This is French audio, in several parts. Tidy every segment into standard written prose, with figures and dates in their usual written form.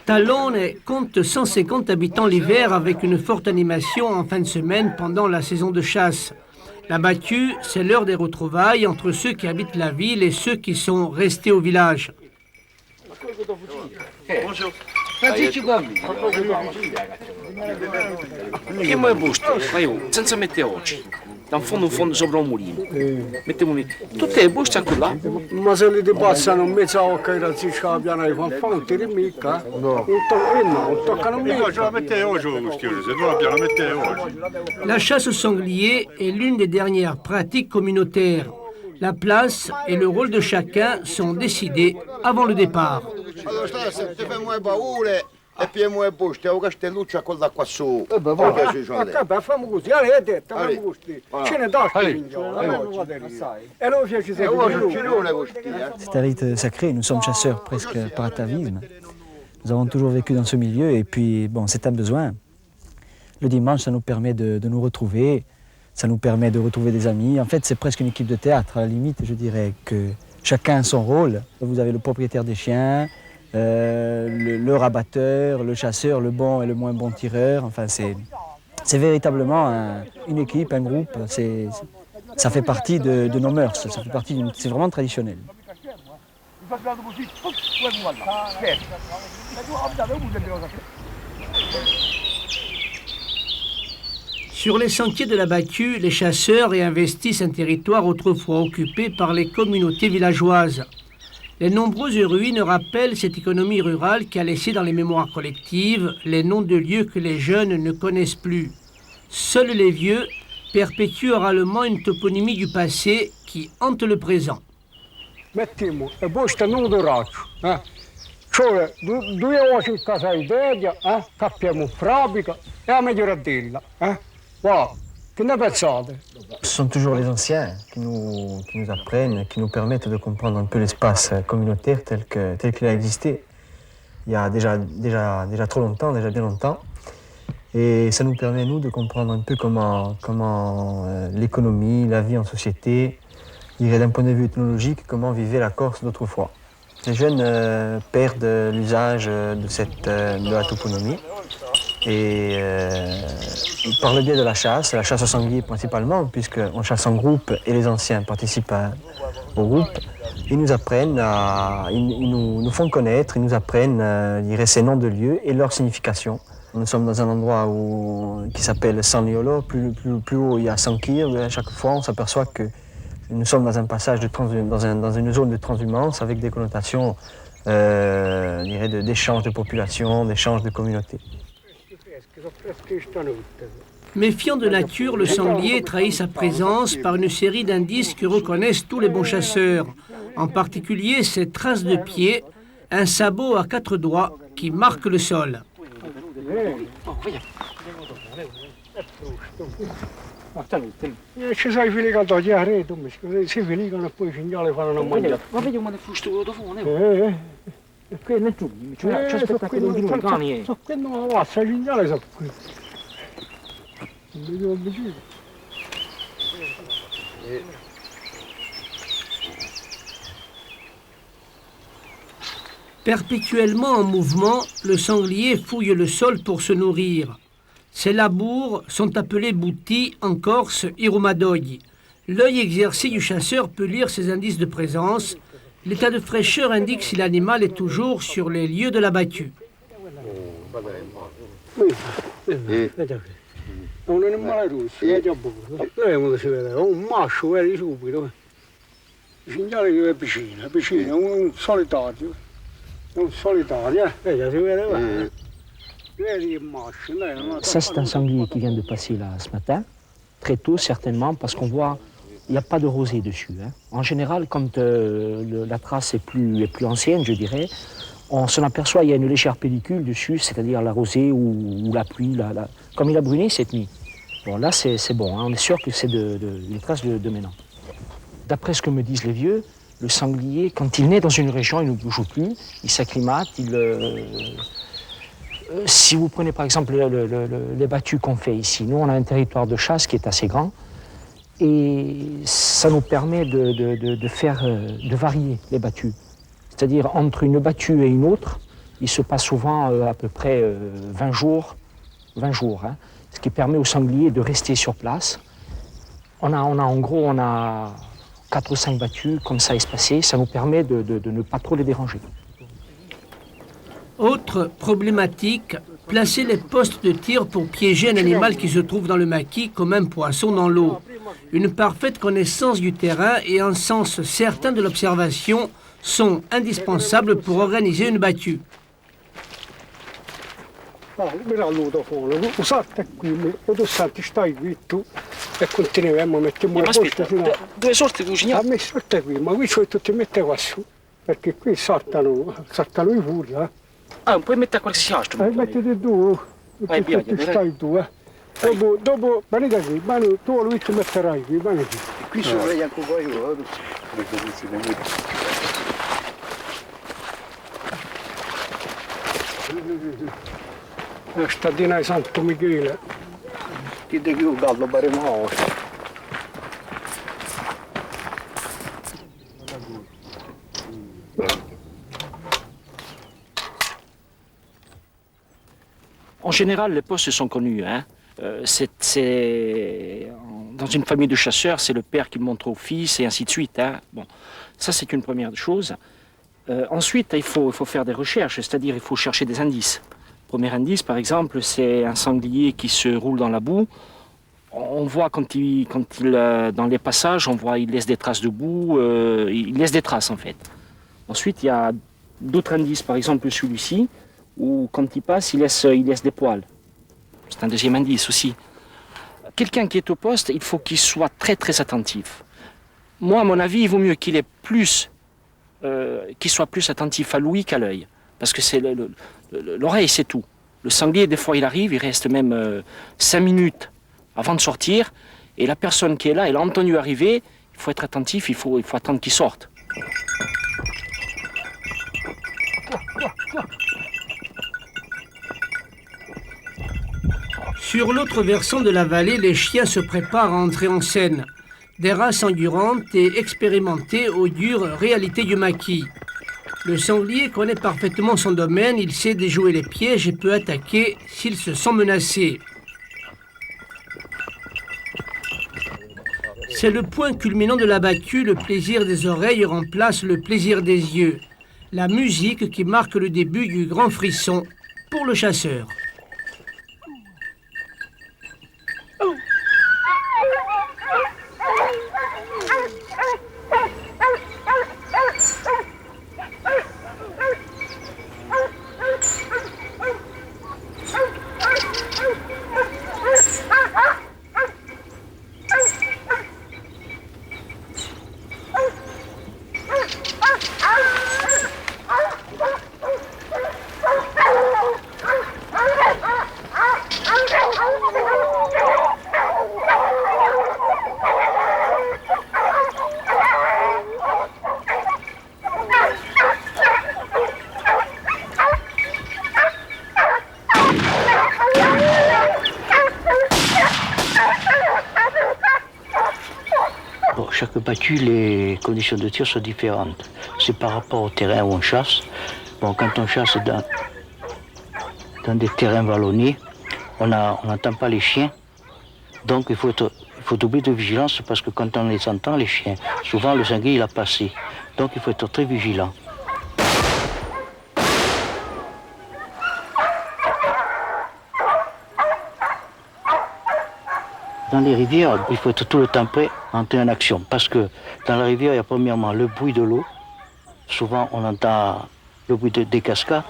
Tallone compte 150 habitants l'hiver avec une forte animation en fin de semaine pendant la saison de chasse. La battue, c'est l'heure des retrouvailles entre ceux qui habitent la ville et ceux qui sont restés au village. Bonjour. Che mai buste? Ma io, senza mettere oggi. Da un fondo sopra un mulino. Mettiamo lì. Tutte le buste anche là. Ma se li ti passano mezza occa in razziccia la piana di fanfano, non ti rimicca? No. Non toccano mica. Je la mettais oggi, Augustione, se tu la mettere oggi. La chasse au sanglier est l'une des dernières pratiques communautaires. La place et le rôle de chacun sont décidés avant le départ. Allora stai se ti fai un baule e piemo e buste, o castelluccia con l'acqua su. Facciamo così, l'hai detto, ma gusti. Ce ne dà C'est un rite sacré, nous sommes chasseurs presque par atavisme. Nous avons toujours vécu dans ce milieu et puis, bon, c'est un besoin. Le dimanche, ça nous permet de nous retrouver, ça nous permet de retrouver des amis. En fait, c'est presque une équipe de théâtre. À la limite, je dirais que chacun a son rôle. Vous avez le propriétaire des chiens, le rabatteur, le chasseur, le bon et le moins bon tireur. Enfin, c'est véritablement une équipe, un groupe. Ça fait partie de nos mœurs, ça fait partie c'est vraiment traditionnel. Sur les sentiers de la battue, les chasseurs réinvestissent un territoire autrefois occupé par les communautés villageoises. Les nombreuses ruines rappellent cette économie rurale qui a laissé dans les mémoires collectives les noms de lieux que les jeunes ne connaissent plus. Seuls les vieux perpétuent oralement une toponymie du passé qui hante le présent. Mettiamo e poi sta non doraccio, cioè due voci in casa di Dedia, cappiamo fabbrica e la miglioradella, wow, che ne pensate? Ce sont toujours les anciens qui nous apprennent, qui nous permettent de comprendre un peu l'espace communautaire tel qu'il a existé il y a déjà trop longtemps, déjà bien longtemps. Et ça nous permet, nous, de comprendre un peu comment l'économie, la vie en société, je dirais d'un point de vue ethnologique, comment vivait la Corse d'autrefois. Les jeunes perdent l'usage de la toponymie. Et par le biais de la chasse au sanglier principalement, puisqu'on chasse en groupe et les anciens participent au groupe, ils nous apprennent, ils nous font connaître, ils nous apprennent je dirais, ces noms de lieux et leur signification. Nous sommes dans un endroit qui s'appelle San Liolo, plus haut il y a Sankir, à chaque fois on s'aperçoit que nous sommes dans un passage dans une zone de transhumance avec des connotations je dirais, d'échange de population, d'échange de communauté. Méfiant de nature, le sanglier trahit sa présence par une série d'indices que reconnaissent tous les bons chasseurs, en particulier ses traces de pieds, un sabot à 4 doigts qui marque le sol. Ci sai fili che togli a reto, si filicano e poi i cinghiali fanno mangiare. Ma vediamo le fuste dove vuole. Qui non tu, ci aspetta che non ti cani. So che non va, sai cinghiali sono qui. Non mi vicino. Perpétuellement en mouvement, le sanglier fouille le sol pour se nourrir. Ces labours sont appelés boutis, en Corse, irumadoi. L'œil exercé du chasseur peut lire ces indices de présence. L'état de fraîcheur indique si l'animal est toujours sur les lieux de la battue. Un animale rosso, è già buono. Vedete si vede, un maschio, vedi subito. Il cinghiale è vicino, un solitario. Vedi, si vede. Ça, c'est un sanglier qui vient de passer là ce matin, très tôt certainement, parce qu'on voit il n'y a pas de rosée dessus. En général, quand la trace est plus ancienne, je dirais, on s'en aperçoit, il y a une légère pellicule dessus, c'est-à-dire la rosée ou la pluie, comme il a brûlé cette nuit. Bon, là, c'est bon, on est sûr que c'est une trace de maintenant. D'après ce que me disent les vieux, le sanglier, quand il naît dans une région, il ne bouge plus, il s'acclimate, Si vous prenez par exemple les battues qu'on fait ici, nous on a un territoire de chasse qui est assez grand et ça nous permet de varier les battues. C'est-à-dire entre une battue et une autre, il se passe souvent à peu près 20 jours, hein, ce qui permet aux sangliers de rester sur place. En gros, on a 4 ou 5 battues comme ça espacées, ça nous permet de ne pas trop les déranger. Autre problématique, placer les postes de tir pour piéger un animal qui se trouve dans le maquis comme un poisson dans l'eau. Une parfaite connaissance du terrain et un sens certain de l'observation sont indispensables pour organiser une battue. Mira l'eau da fuori, usate qui, e tu stai qui tu e continuiamo a mettere Ma aspetta, dove sorti Ha cuciniamo? messo te qui, ma qui c'è tutti mette qua su, perché qui saltano i furi, Ah, non puoi mettere qualsiasi altro. mettete due, Vai via, ti stai tu, Dopo, vieni da qui, tu lui ti metterai qui, vieni qui. Qui sopra gli anche poi io, la stadina di Santo Michele, che di più gallo baremo oggi. En général, les postes sont connus. Hein. Dans une famille de chasseurs, c'est le père qui le montre au fils et ainsi de suite. Hein. Bon, ça, c'est une première chose. Ensuite, il faut faire des recherches, c'est-à-dire il faut chercher des indices. Premier indice, par exemple, c'est un sanglier qui se roule dans la boue. On voit quand il dans les passages, on voit il laisse des traces de boue, il laisse des traces en fait. Ensuite, il y a d'autres indices, par exemple celui-ci, où quand il passe, il laisse des poils. C'est un deuxième indice aussi. Quelqu'un qui est au poste, il faut qu'il soit très très attentif. Moi, à mon avis, il vaut mieux qu'il soit plus attentif à l'ouïe qu'à l'œil. Parce que c'est l'oreille, c'est tout. Le sanglier, des fois, il arrive, il reste même 5 minutes avant de sortir. Et la personne qui est là, elle a entendu arriver, il faut être attentif, il faut attendre qu'il sorte. Sur l'autre versant de la vallée, les chiens se préparent à entrer en scène. Des races endurantes et expérimentées aux dures réalités du maquis. Le sanglier connaît parfaitement son domaine, il sait déjouer les pièges et peut attaquer s'ils se sent menacés. C'est le point culminant de la battue, le plaisir des oreilles remplace le plaisir des yeux. La musique qui marque le début du grand frisson pour le chasseur. Chaque battue, les conditions de tir sont différentes. C'est par rapport au terrain où on chasse. Bon, quand on chasse dans des terrains vallonnés, on n'entend pas les chiens. Donc il faut doubler de vigilance parce que quand on les entend, les chiens, souvent le sanglier il a passé. Donc il faut être très vigilant. Dans les rivières, il faut être tout le temps prêt à entrer en action. Parce que dans la rivière, il y a premièrement le bruit de l'eau. Souvent, on entend le bruit des cascades.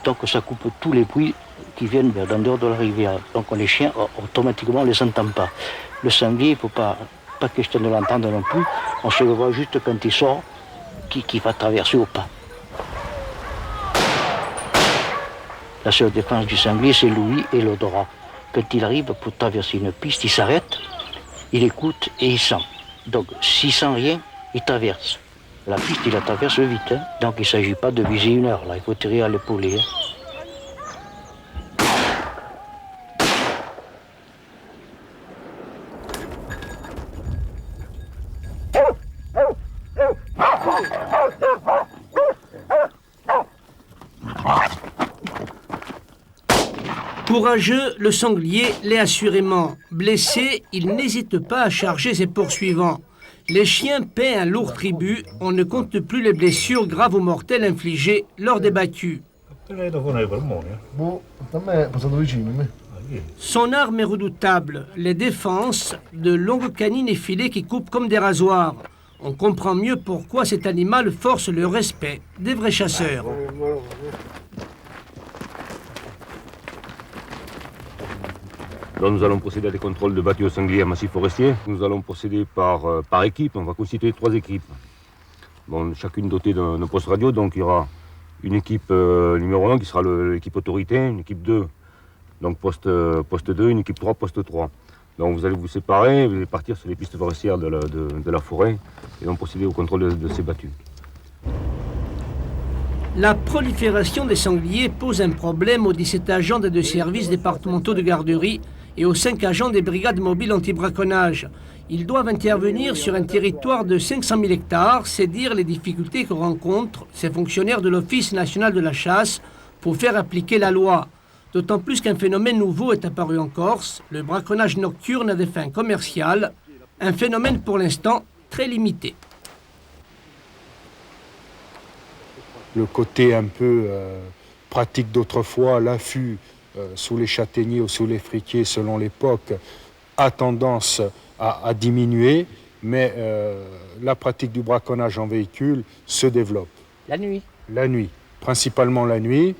Donc, ça coupe tous les bruits qui viennent en dehors de la rivière. Donc, les chiens, automatiquement, on ne les entend pas. Le sanglier, il ne faut pas question de l'entendre non plus. On se le voit juste quand il sort, qui va traverser au pas. La seule défense du sanglier, c'est l'ouïe et l'odorat. Quand il arrive pour traverser une piste, il s'arrête, il écoute et il sent. Donc, s'il sent rien, il traverse. La piste, il la traverse vite. Hein. Donc, il ne s'agit pas de viser une heure. Là. Il faut tirer à l'épaulé. Hein. Courageux, le sanglier l'est assurément. Blessé, il n'hésite pas à charger ses poursuivants. Les chiens paient un lourd tribut, on ne compte plus les blessures graves ou mortelles infligées lors des battues. Son arme est redoutable, les défenses, de longues canines effilées qui coupent comme des rasoirs. On comprend mieux pourquoi cet animal force le respect des vrais chasseurs. Là, nous allons procéder à des contrôles de battues au sanglier à massif forestier. Nous allons procéder par équipe, on va constituer 3 équipes. Bon, chacune dotée d'un poste radio, donc il y aura une équipe numéro 1 qui sera l'équipe autorité, une équipe 2, donc poste 2, une équipe 3, poste 3. Donc vous allez vous séparer, vous allez partir sur les pistes forestières de la forêt et donc procéder au contrôle de ces battues. La prolifération des sangliers pose un problème aux 17 agents des 2 services départementaux de garderie et aux 5 agents des brigades mobiles anti-braconnage. Ils doivent intervenir sur un territoire de 500 000 hectares, c'est dire les difficultés que rencontrent ces fonctionnaires de l'Office national de la chasse pour faire appliquer la loi. D'autant plus qu'un phénomène nouveau est apparu en Corse, le braconnage nocturne à des fins commerciales, un phénomène pour l'instant très limité. Le côté un peu pratique d'autrefois, l'affût sous les châtaigniers ou sous les friquiers selon l'époque, a tendance à diminuer, mais la pratique du braconnage en véhicule se développe. La nuit? La nuit, principalement la nuit.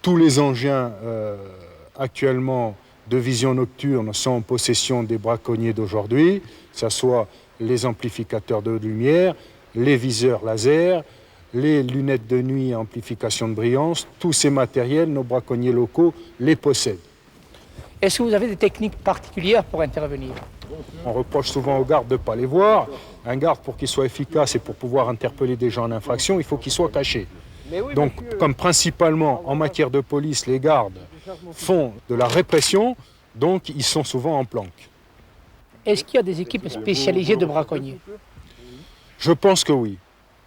Tous les engins actuellement de vision nocturne sont en possession des braconniers d'aujourd'hui, que ce soit les amplificateurs de lumière, les viseurs laser, les lunettes de nuit à amplification de brillance, tous ces matériels, nos braconniers locaux les possèdent. Est-ce que vous avez des techniques particulières pour intervenir? On reproche souvent aux gardes de ne pas les voir. Un garde, pour qu'il soit efficace et pour pouvoir interpeller des gens en infraction, il faut qu'il soit caché. Donc, comme principalement en matière de police, les gardes font de la répression, donc ils sont souvent en planque. Est-ce qu'il y a des équipes spécialisées de braconniers? Je pense que oui.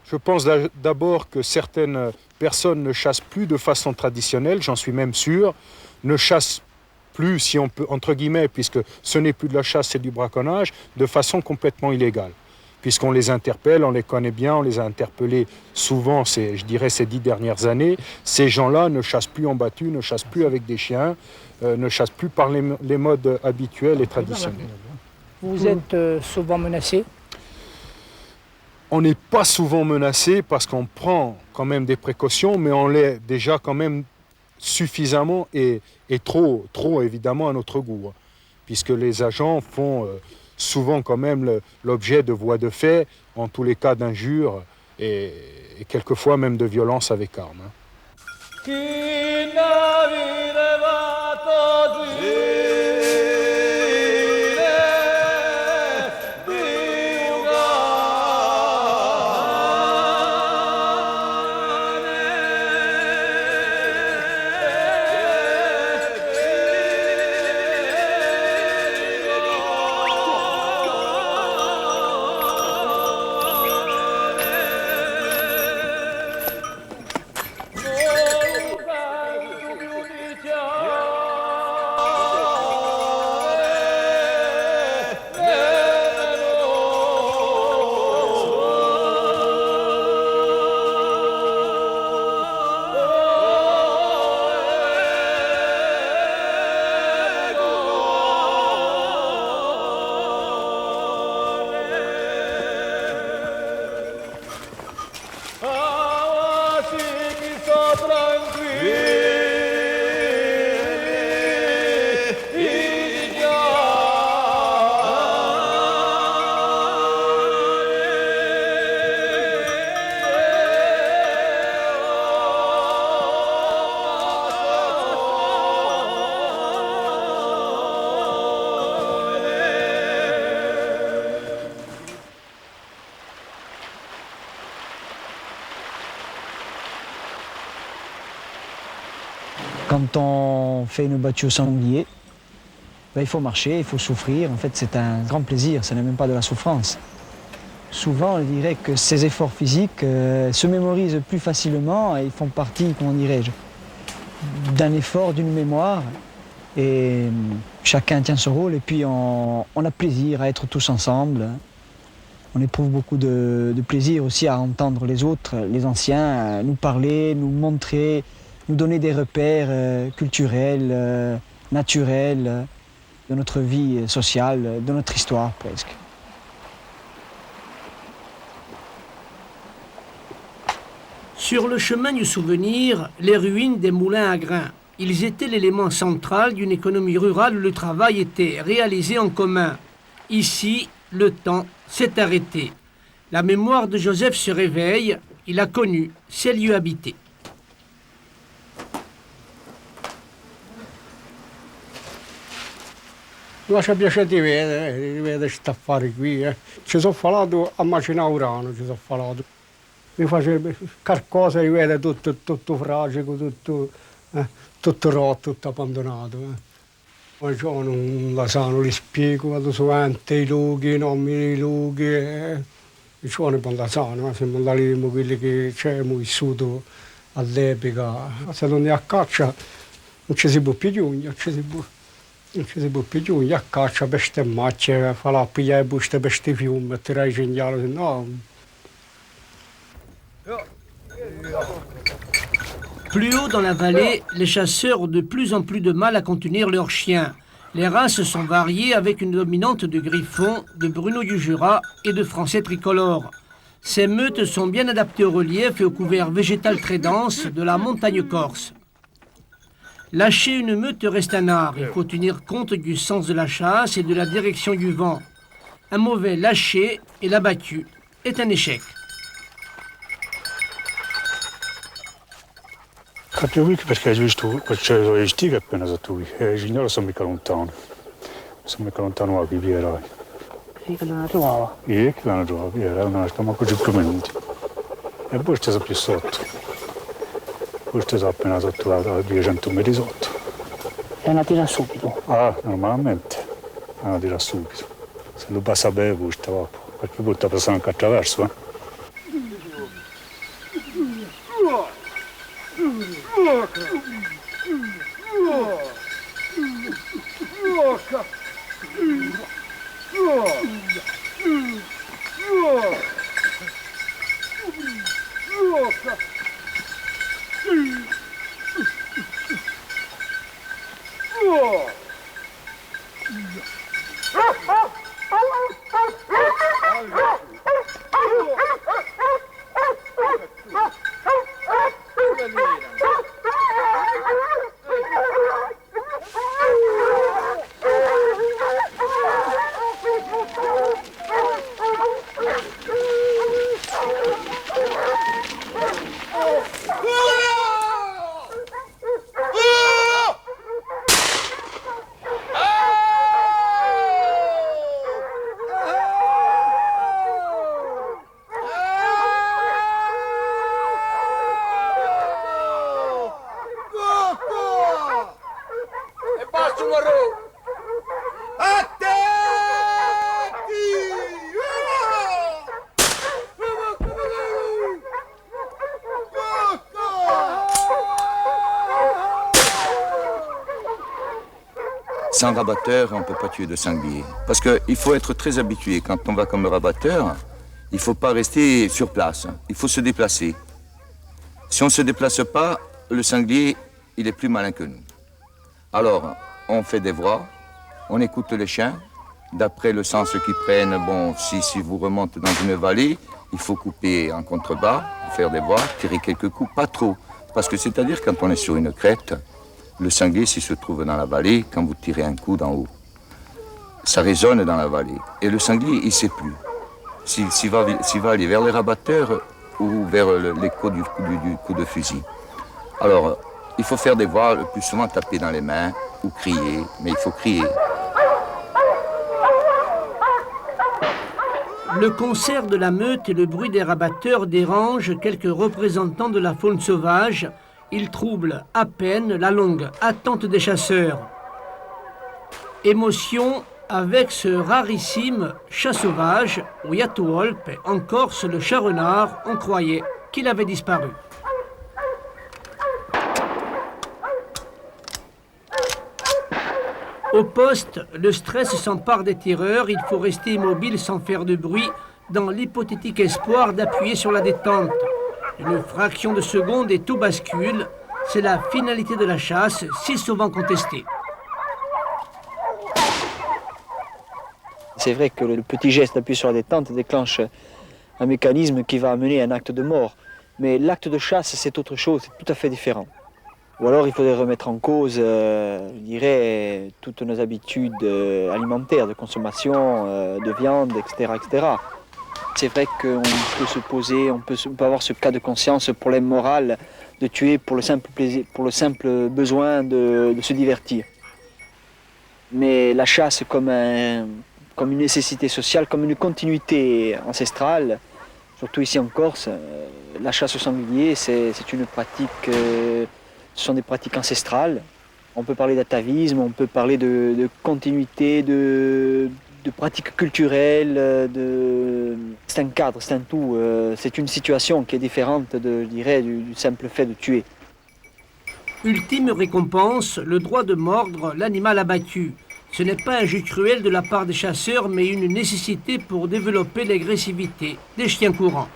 Je pense d'abord que certaines personnes ne chassent plus de façon traditionnelle, j'en suis même sûr, ne chassent plus, si on peut, entre guillemets, puisque ce n'est plus de la chasse, c'est du braconnage, de façon complètement illégale. Puisqu'on les interpelle, on les connaît bien, on les a interpellés souvent, je dirais, ces 10 dernières années. Ces gens-là ne chassent plus en battu, ne chassent plus avec des chiens, ne chassent plus par les modes habituels et traditionnels. Vous êtes souvent menacé? On n'est pas souvent menacé parce qu'on prend quand même des précautions, mais on l'est déjà quand même suffisamment et trop évidemment à notre goût. Puisque les agents font souvent quand même l'objet de voies de fait, en tous les cas d'injures et quelquefois même de violences avec armes. Quand on fait une battue au sanglier, ben, il faut marcher, il faut souffrir. En fait, c'est un grand plaisir, ce n'est même pas de la souffrance. Souvent, on dirait que ces efforts physiques se mémorisent plus facilement et ils font partie, comment dirais-je, d'un effort, d'une mémoire. Et chacun tient son rôle et puis on a plaisir à être tous ensemble. On éprouve beaucoup de plaisir aussi à entendre les autres, les anciens, nous parler, nous montrer, nous donner des repères culturels, naturels de notre vie sociale, de notre histoire presque. Sur le chemin du souvenir, les ruines des moulins à grains. Ils étaient l'élément central d'une économie rurale où le travail était réalisé en commun. Ici, le temps s'est arrêté. La mémoire de Joseph se réveille. Il a connu ces lieux habités. Mi faccia piacere di vedere questi affari qui. Ci sono falato a Macina Urano, ci sono falato. Mi faceva qualcosa di vedere tutto fragico, tutto rotto, tutto abbandonato. Poi c'ho un lasano, li spiego, vado sovente i luoghi, i nomi dei luoghi. C'ho un buon lasano, siamo andati quelli che abbiamo vissuto all'epoca. Se non è a caccia non ci si può più giungere, non ci si può più giungere a caccia per queste macchie, fa la pigliare buste per questi fiumi, tirare i segnali, no. Plus haut dans la vallée, les chasseurs ont de plus en plus de mal à contenir leurs chiens. Les races sont variées avec une dominante de griffons, de Bruno du Jura et de français tricolores. Ces meutes sont bien adaptées au relief et au couvert végétal très dense de la montagne corse. Lâcher une meute reste un art. Il faut tenir compte du sens de la chasse et de la direction du vent. Un mauvais lâcher et l'abattu est un échec. Capivo perché giusto c'erano le stighe appena da tu, e i signori sono mica lontano a Riviera. Sì, che non la trovava. Che l'hanno trovato, Riviera, non stiamo così più minuti. E poi c'è più sotto. Poi c'è appena sotto a 200 metri sotto. E la tira subito? Ah, normalmente, la tira subito. Se lo passa bene, poi va, perché poi sta passando anche attraverso, Sans rabatteur, on ne peut pas tuer de sanglier. Parce qu'il faut être très habitué. Quand on va comme rabatteur, il ne faut pas rester sur place. Il faut se déplacer. Si on ne se déplace pas, le sanglier, il est plus malin que nous. Alors, on fait des voies, on écoute les chiens. D'après le sens qu'ils prennent, bon, si vous remontez dans une vallée, il faut couper en contrebas, faire des voies, tirer quelques coups, pas trop. Parce que c'est-à-dire, quand on est sur une crête, le sanglier, s'il se trouve dans la vallée, quand vous tirez un coup d'en haut, ça résonne dans la vallée. Et le sanglier, il ne sait plus s'il va aller vers les rabatteurs ou vers l'écho du coup de fusil. Alors, il faut faire des voix, le plus souvent taper dans les mains ou crier, mais il faut crier. Le concert de la meute et le bruit des rabatteurs dérangent quelques représentants de la faune sauvage. Ils troublent à peine la longue attente des chasseurs. Émotion avec ce rarissime chat sauvage, au Yatuolpe, en Corse, le chat renard, on croyait qu'il avait disparu. Au poste, le stress s'empare des tireurs, il faut rester immobile sans faire de bruit dans l'hypothétique espoir d'appuyer sur la détente. Une fraction de seconde et tout bascule, c'est la finalité de la chasse, si souvent contestée. C'est vrai que le petit geste d'appuyer sur la détente déclenche un mécanisme qui va amener à un acte de mort. Mais l'acte de chasse, c'est autre chose, c'est tout à fait différent. Ou alors il faudrait remettre en cause, je dirais, toutes nos habitudes alimentaires, de consommation, de viande, etc., etc. C'est vrai qu'on peut se poser, on peut avoir ce cas de conscience, problème moral, de tuer pour le simple plaisir, pour le simple besoin de se divertir. Mais la chasse comme une nécessité sociale, comme une continuité ancestrale, surtout ici en Corse, la chasse au sanglier, c'est une pratique, ce sont des pratiques ancestrales. On peut parler d'atavisme, on peut parler de continuité, de pratiques culturelles, c'est un cadre, c'est un tout. C'est une situation qui est différente, je dirais, du simple fait de tuer. Ultime récompense, le droit de mordre l'animal abattu. Ce n'est pas un jeu cruel de la part des chasseurs, mais une nécessité pour développer l'agressivité des chiens courants.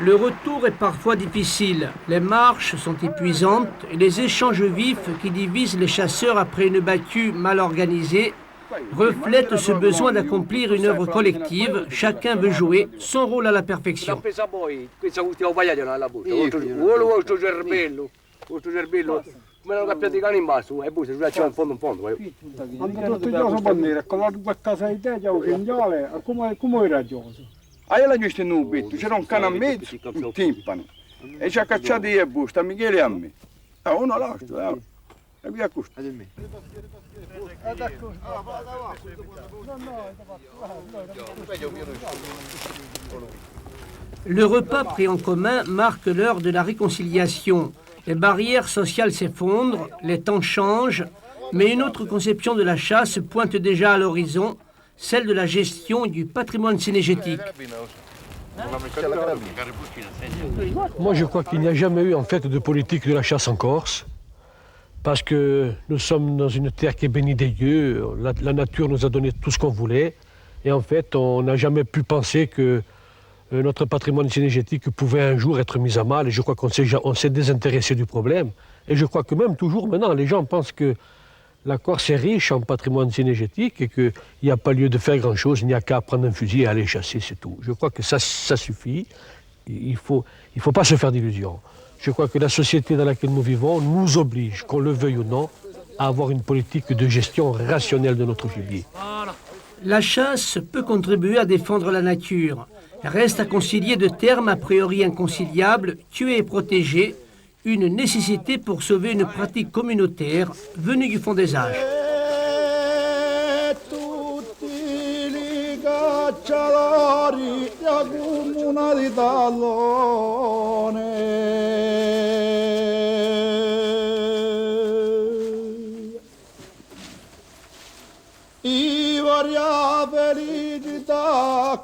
Le retour est parfois difficile, les marches sont épuisantes et les échanges vifs qui divisent les chasseurs après une battue mal organisée reflètent ce besoin d'accomplir une œuvre collective. Chacun veut jouer son rôle à la perfection. Aí ela disse no beto, c'era un cane a mezzo, un timpano, e ci ha cacciato io e busta, Michele e a me. Uno l'altro, e via così. Le repas pris en commun marque l'heure de la réconciliation. Les barrières sociales s'effondrent, les temps changent, mais une autre conception de la chasse pointe déjà à l'horizon, celle de la gestion du patrimoine cynégétique. Moi, je crois qu'il n'y a jamais eu en fait de politique de la chasse en Corse, parce que nous sommes dans une terre qui est bénie des dieux, la nature nous a donné tout ce qu'on voulait, et en fait, on n'a jamais pu penser que notre patrimoine cynégétique pouvait un jour être mis à mal, et je crois qu'on s'est désintéressé du problème, et je crois que même toujours maintenant, les gens pensent que la Corse est riche en patrimoine cynégétique et qu'il n'y a pas lieu de faire grand-chose, il n'y a qu'à prendre un fusil et aller chasser, c'est tout. Je crois que ça suffit. Il ne faut pas se faire d'illusions. Je crois que la société dans laquelle nous vivons nous oblige, qu'on le veuille ou non, à avoir une politique de gestion rationnelle de notre gibier. La chasse peut contribuer à défendre la nature. Reste à concilier de termes a priori inconciliables, tuer et protéger, une nécessité pour sauver une pratique communautaire venue du fond des âges.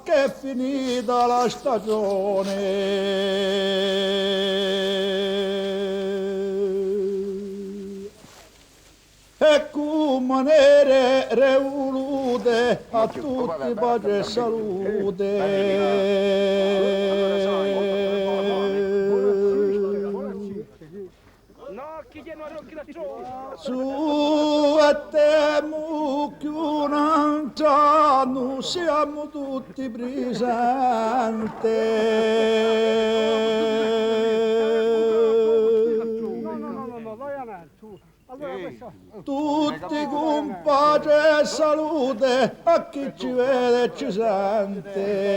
Che è finita la stagione e come nere revolude a tutti pace e su e temo che un anno siamo tutti presenti. Tutti con pace e salute a chi ci vede e ci sente.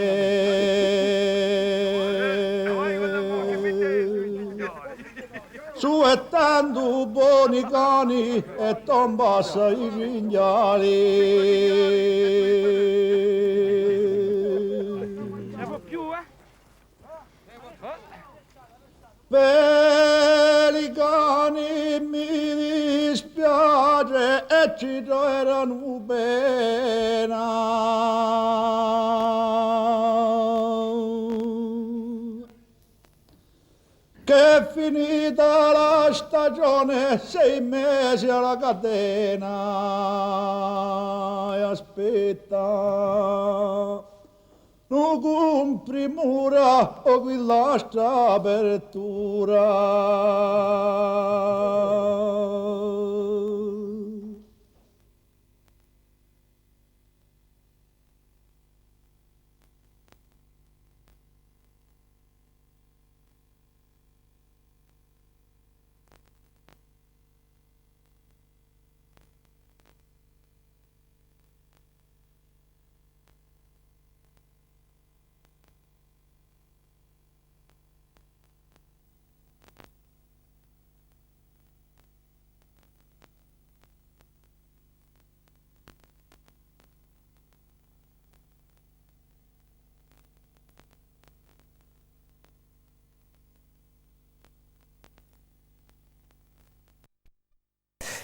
Su e tanto buoni cani e tombassa i cinghiali. Pelicani mi dispiace e ci troveranno bene. che è finita la stagione, 6 mesi alla catena e aspetta. Non compri mura o qui lascia apertura.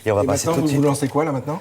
Et on va Et passer maintenant, tout de vous suite. lancez quoi là maintenant?